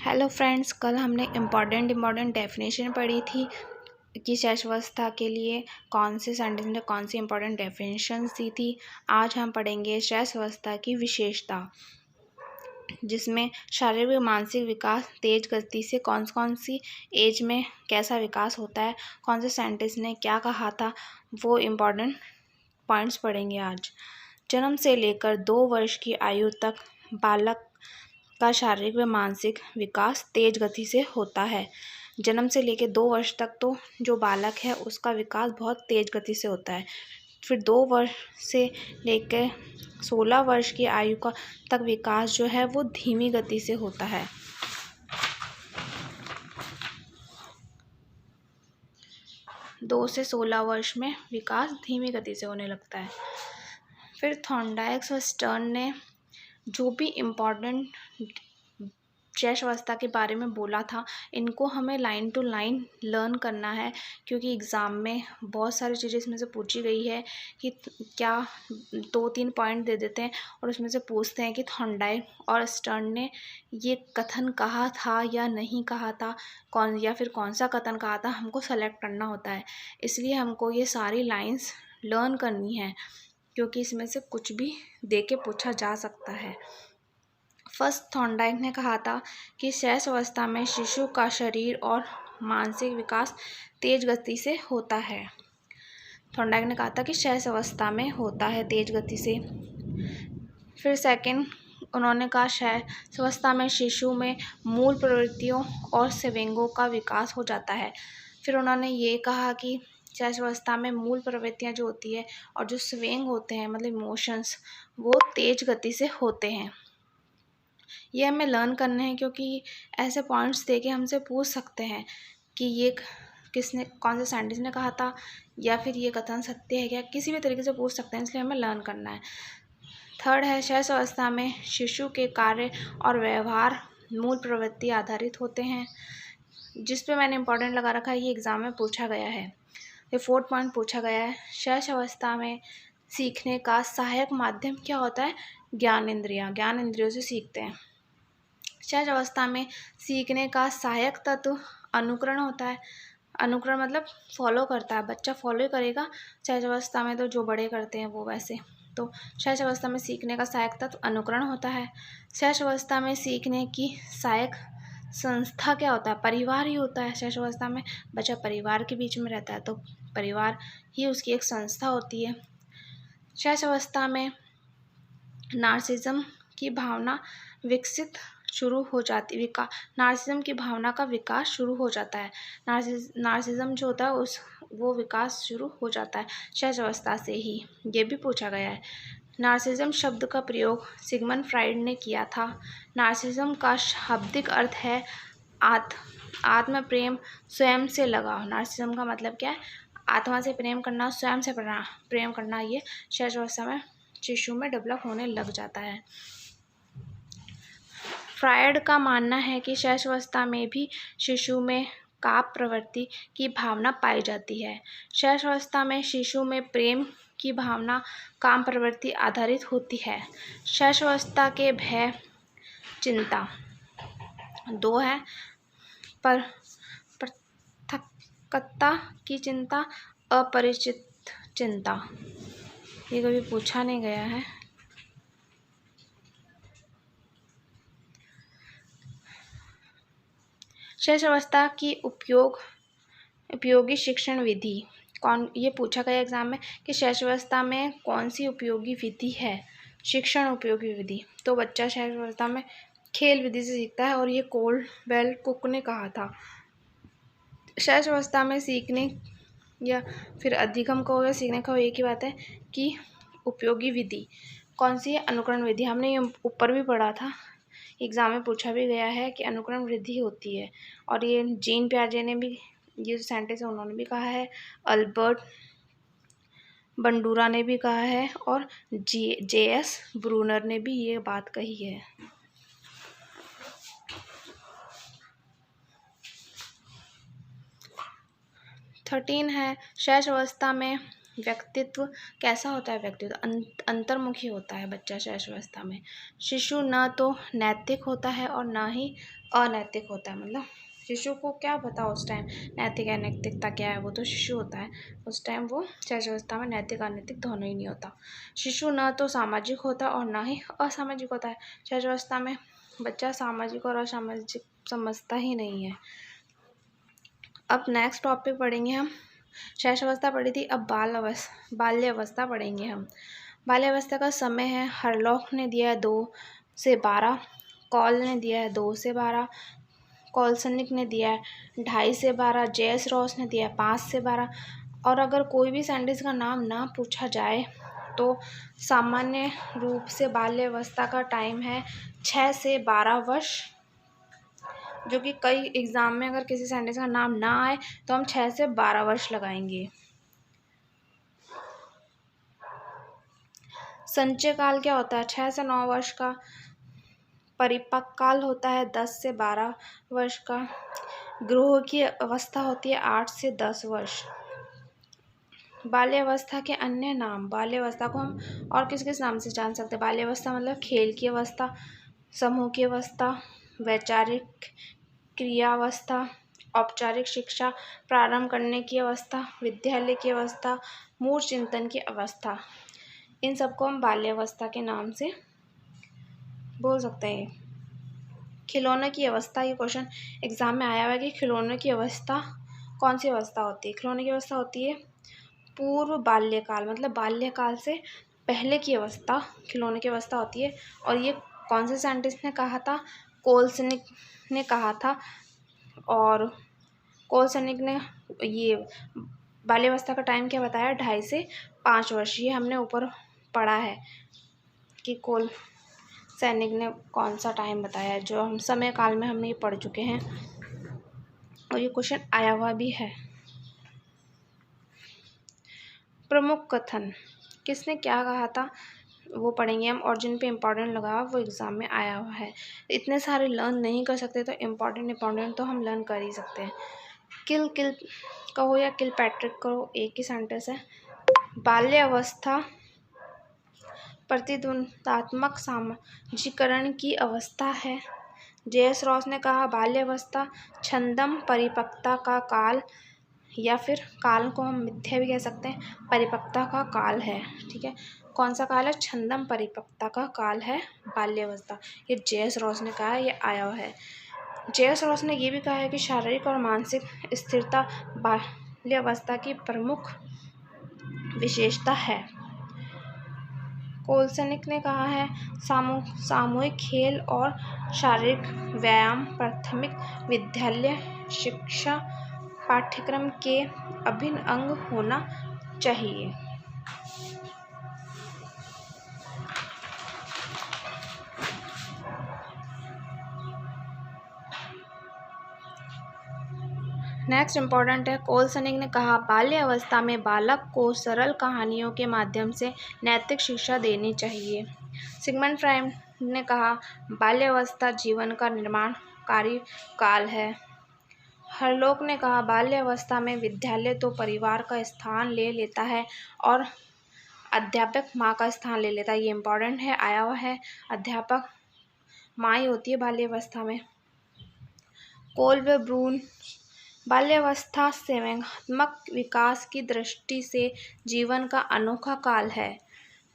Hello friends, कल हमने important definition पढ़ी थी कि शैशवावस्था के लिए कौन से सेंटेंस ने कौन सी इम्पॉर्टेंट डेफिनेशंस दी थी। आज हम पढ़ेंगे शैशवावस्था की विशेषता, जिसमें शारीरिक व मानसिक विकास तेज गति से कौन सी एज में कैसा विकास होता है, कौन से साइंटिस्ट ने क्या कहा था, वो इम्पॉर्टेंट पॉइंट्स पढ़ेंगे आज। जन्म से लेकर 2 वर्ष की आयु तक बालक का शारीरिक व मानसिक विकास तेज गति से होता है। जन्म से लेकर 2 वर्ष तक तो जो बालक है उसका विकास बहुत तेज गति से होता है। फिर 2 वर्ष से लेकर 16 वर्ष की आयु का तक विकास जो है वो धीमी गति से होता है। दो से 16 वर्ष में विकास धीमी गति से होने लगता है। फिर थॉर्नडाइक और स्टर्न ने जो भी इम्पॉर्टेंट शैशवावस्था के बारे में बोला था, इनको हमें लाइन टू लाइन लर्न करना है, क्योंकि एग्ज़ाम में बहुत सारी चीज़ें इसमें से पूछी गई है कि क्या 2-3 पॉइंट दे देते हैं और उसमें से पूछते हैं कि थॉर्नडाइक और स्टर्न ने ये कथन कहा था या नहीं कहा था, कौन सा कथन कहा था, हमको सेलेक्ट करना होता है। इसलिए हमको ये सारी लाइन्स लर्न करनी है, क्योंकि इसमें से कुछ भी दे के पूछा जा सकता है। फर्स्ट, थॉर्नडाइक ने कहा था कि शैशवावस्था में शिशु का शरीर और मानसिक विकास तेज गति से होता है। थॉर्नडाइक ने कहा था कि शैशवावस्था में होता है तेज गति से। फिर सेकंड, उन्होंने कहा शैशवावस्था में शिशु में मूल प्रवृत्तियों और स्विंगों का विकास हो जाता है। फिर उन्होंने ये कहा कि शैशवावस्था में मूल प्रवृत्तियाँ जो होती है और जो स्विंग होते हैं, मतलब इमोशंस, वो तेज गति से होते हैं। ये हमें लर्न करने हैं, क्योंकि ऐसे पॉइंट्स दे के हमसे पूछ सकते हैं कि ये कौन से साइंटिस्ट ने कहा था, या फिर ये कथन सत्य है क्या, किसी भी तरीके से पूछ सकते हैं, इसलिए हमें लर्न करना है। थर्ड है, शैशवावस्था में शिशु के कार्य और व्यवहार मूल प्रवृत्ति आधारित होते हैं, जिस पे मैंने इंपॉर्टेंट लगा रखा है, ये एग्ज़ाम में पूछा गया है। ये 4th पॉइंट पूछा गया है, शैशवावस्था में सीखने का सहायक माध्यम क्या होता है? ज्ञान इंद्रियों से सीखते हैं। शैशवावस्था में सीखने का सहायक तत्व अनुकरण होता है। अनुकरण मतलब फॉलो करता है, बच्चा फॉलो ही करेगा शैशवावस्था में, तो जो बड़े करते हैं वो वैसे। तो शैशवावस्था में सीखने का सहायक तत्व अनुकरण होता है। शैशवावस्था में सीखने की सहायक संस्था क्या होता है? परिवार ही होता है। शैशवावस्था में बच्चा परिवार के बीच में रहता है, तो परिवार ही उसकी एक संस्था होती है। शैशवावस्था में नार्सिज्म की भावना विकसित शुरू हो जाती, नार्सिज्म की भावना का विकास शुरू हो जाता है। नार्सिज्म जो होता है वो विकास शुरू हो जाता है शैशवावस्था से ही। ये भी पूछा गया है। नार्सिज्म शब्द का प्रयोग सिगमंड फ्राइड ने किया था। नार्सिज्म का शाब्दिक अर्थ है आत्म प्रेम, स्वयं से लगाव। नार्सिज्म का मतलब क्या है? आत्मा से प्रेम करना, स्वयं से प्रेम करना। ये शैशवावस्था में शिशु में डेवलप होने लग जाता है। फ्रायड का मानना है कि शैशवावस्था में भी शिशु में काम प्रवृत्ति की भावना पाई जाती है। शैशवावस्था में शिशु में प्रेम की भावना काम प्रवृत्ति आधारित होती है। शैशवावस्था के भय, चिंता 2 है, पृथकता की चिंता, अपरिचित चिंता। ये कभी पूछा नहीं गया है। शैशवावस्था की उपयोगी शिक्षण विधि ये पूछा गया एग्जाम में कि शैशवावस्था में कौन सी उपयोगी विधि है, शिक्षण उपयोगी विधि। तो बच्चा शैशवावस्था में खेल विधि से सीखता है, और ये कोल्डवेल कुक ने कहा था। शैशवावस्था में सीखने या फिर अधिगम को या सीखने का एक ही बात है कि उपयोगी विधि कौन सी है? अनुकरण विधि। हमने ये ऊपर भी पढ़ा था, एग्ज़ाम में पूछा भी गया है कि अनुकरण वृद्धि होती है। और ये जीन पियाजे ने भी, ये जो साइंटिस्ट है उन्होंने भी कहा है, अल्बर्ट बंडूरा ने भी कहा है, और J.S. ब्रूनर ने भी ये बात कही है। थर्टीन है, शैशवावस्था में व्यक्तित्व कैसा होता है? व्यक्तित्व अंतर्मुखी होता है बच्चा शैशवावस्था में। शिशु न तो नैतिक होता है और ना ही अनैतिक होता है। मतलब शिशु को क्या पता उस टाइम नैतिक अनैतिकता क्या है, वो तो शिशु होता है उस टाइम, वो शैशवावस्था में नैतिक अनैतिक दोनों ही नहीं होता। शिशु न तो सामाजिक होता और ना ही असामाजिक होता है। शैशवावस्था में बच्चा सामाजिक और असामाजिक समझता ही नहीं है। अब नेक्स्ट टॉपिक पढ़ेंगे हम। शैशवावस्था पढ़ी थी, अब बाल्यावस्था पढ़ेंगे हम। बाल्यावस्था का समय है, हरलॉक ने दिया है 2 से 12, कॉल ने दिया है 2 से 12, कॉल्सनिक ने दिया है 2.5 से 12, जेएस रॉस ने दिया है 5 से 12। और अगर कोई भी साइंटिस्ट का नाम ना पूछा जाए तो सामान्य रूप से बाल्यावस्था का टाइम है 6 से 12 वर्ष, जो कि कई एग्ज़ाम में अगर किसी साइंटिस्ट का नाम ना आए तो हम 6 से 12 वर्ष लगाएंगे। संचय काल क्या होता है? 6 से 9 वर्ष का। परिपक्व काल होता है 10 से 12 वर्ष का। ग्रोह की अवस्था होती है 8 से 10 वर्ष। बाल्यावस्था के अन्य नाम। बाल्यावस्था को हम और किस किस नाम से जान सकते हैं? बाल्यावस्था मतलब खेल की अवस्था, समूह की अवस्था, वैचारिक क्रियावस्था, औपचारिक शिक्षा प्रारंभ करने की अवस्था, विद्यालय की अवस्था, मूल चिंतन की अवस्था। इन सबको हम बाल्यावस्था के नाम से बोल सकते हैं। खिलौने की अवस्था, ये क्वेश्चन एग्जाम में आया हुआ है कि खिलौने की अवस्था कौन सी अवस्था होती है? खिलौने की अवस्था होती है पूर्व बाल्यकाल, मतलब बाल्यकाल से पहले की अवस्था खिलौने की अवस्था होती है। और ये कौन से साइंटिस्ट ने कहा था? कोल्सनिक ने कहा था। और कोल्सनिक ने ये बाल्यावस्था का टाइम क्या बताया? 2.5 से 5 वर्ष। ये हमने ऊपर पढ़ा है कि कोल्सनिक ने कौन सा टाइम बताया है, जो हम समय काल में हमने ये पढ़ चुके हैं और ये क्वेश्चन आया हुआ भी है। प्रमुख कथन, किसने क्या कहा था वो पढ़ेंगे हम, और जिन पे इम्पॉर्टेंट लगा वो एग्ज़ाम में आया हुआ है। इतने सारे लर्न नहीं कर सकते तो इम्पॉर्टेंट तो हम लर्न कर ही सकते हैं। किल कहो या किल पैट्रिक कहो, एक ही सेंटेंस है। बाल्यावस्था प्रतिद्वंदात्मक सामाजिकरण की अवस्था है। जेएस रॉस ने कहा बाल्यावस्था छंदम परिपक्वता का काल, या फिर काल को हम मिथ्या भी कह सकते हैं, परिपक्वता का काल है। ठीक है, कौन सा काल है? छंदम परिपक्वता का काल है बाल्यावस्था। ये जेएस रॉस ने कहा है, ये आया हुआ है। जेएस रॉस ने ये भी कहा है कि शारीरिक और मानसिक स्थिरता बाल्यावस्था की प्रमुख विशेषता है। कोल्सनिक ने कहा है सामूहिक खेल और शारीरिक व्यायाम प्राथमिक विद्यालय शिक्षा पाठ्यक्रम के अभिन्न अंग होना चाहिए। नेक्स्ट इम्पॉर्टेंट है, कोल्सनिक ने कहा बाल्यावस्था में बालक को सरल कहानियों के माध्यम से नैतिक शिक्षा देनी चाहिए। सिगमंड फ्राइड ने कहा बाल्यावस्था जीवन का निर्माणकारी काल है। हरलॉक ने कहा बाल्यावस्था में विद्यालय तो परिवार का स्थान ले लेता है और अध्यापक माँ का स्थान ले लेता है। ये इम्पॉर्टेंट है, आया हुआ है। अध्यापक माँ ही होती है बाल्यावस्था में। कोल्वे ब्रून बाल्यावस्था संवेगात्मक विकास की दृष्टि से जीवन का अनोखा काल है।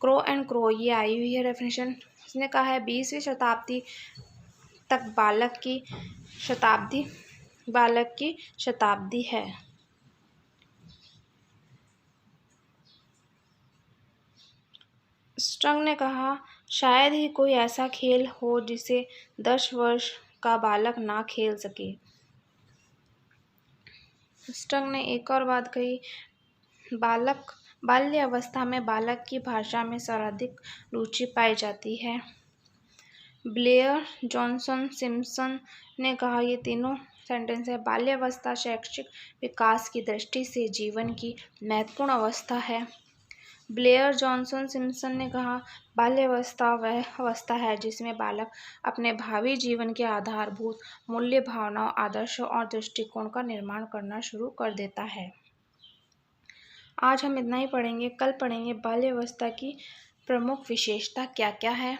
क्रो एंड क्रो, ये आई हुई है डेफिनेशन। उसने कहा है 20वीं शताब्दी तक बालक की शताब्दी है। स्ट्रंग ने कहा शायद ही कोई ऐसा खेल हो जिसे 10 वर्ष का बालक ना खेल सके। स्ट्रंग ने एक और बात कही, बाल्य अवस्था में बालक की भाषा में सर्वाधिक रुचि पाई जाती है। ब्लेयर, जॉनसन, सिम्पसन ने कहा, ये तीनों सेंटेंस है, बाल्यावस्था शैक्षिक विकास की दृष्टि से जीवन की महत्वपूर्ण अवस्था है। ब्लेयर, जॉनसन, सिम्पसन ने कहा बाल्यावस्था वह अवस्था है जिसमें बालक अपने भावी जीवन के आधारभूत मूल्य, भावनाओं, आदर्शों और दृष्टिकोण का निर्माण करना शुरू कर देता है। आज हम इतना ही पढ़ेंगे। कल पढ़ेंगे बाल्यावस्था की प्रमुख विशेषता क्या क्या है।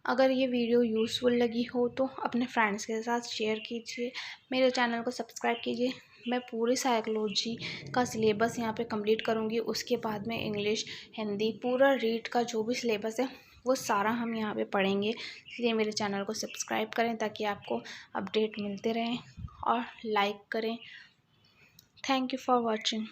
अगर ये वीडियो यूज़फुल लगी हो तो अपने फ्रेंड्स के साथ शेयर कीजिए, मेरे चैनल को सब्सक्राइब कीजिए। मैं पूरी साइकोलॉजी का सिलेबस यहाँ पे कंप्लीट करूँगी, उसके बाद में इंग्लिश, हिंदी, पूरा रीड का जो भी सिलेबस है वो सारा हम यहाँ पे पढ़ेंगे। इसलिए मेरे चैनल को सब्सक्राइब करें ताकि आपको अपडेट मिलते रहें और लाइक करें। Thank you for watching.